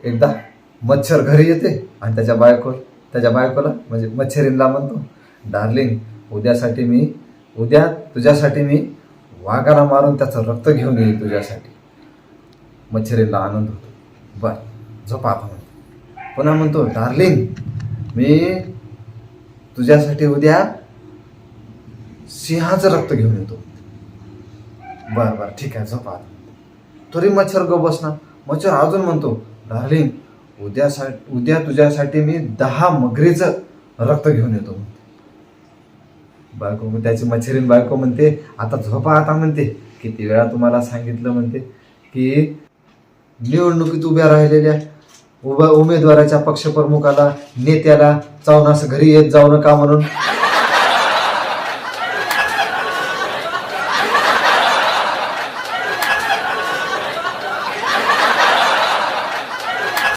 एकदा मच्छर घरी येते आणि त्याच्या बायकोला म्हणजे मच्छरींला म्हणतो, डार्लिंग उद्या तुझ्यासाठी मी वाघाला मारून त्याचं रक्त घेऊन येईल तुझ्यासाठी. मच्छरींला आनंद होतो. बर झोपा आता म्हणतो. पुन्हा म्हणतो, डार्लिंग मी तुझ्यासाठी उद्या सिंहाचं रक्त घेऊन येतो. बर ठीक आहे झोपा. तरी मच्छर गो बसणार. मच्छर अजून म्हणतो, डार्लिंग उद्या तुझ्यासाठी मी 10 मगरीचं रक्त घेऊन येतो. बायको त्याची मच्छरीन बायको म्हणते, आता झोपा आता म्हणते. किती वेळा तुम्हाला सांगितलं म्हणते की निवडणुकीत उभ्या राहिलेल्या उमेदवाराच्या पक्षप्रमुखाला नेत्याला चावून असं घरी येत जाऊ नका म्हणून.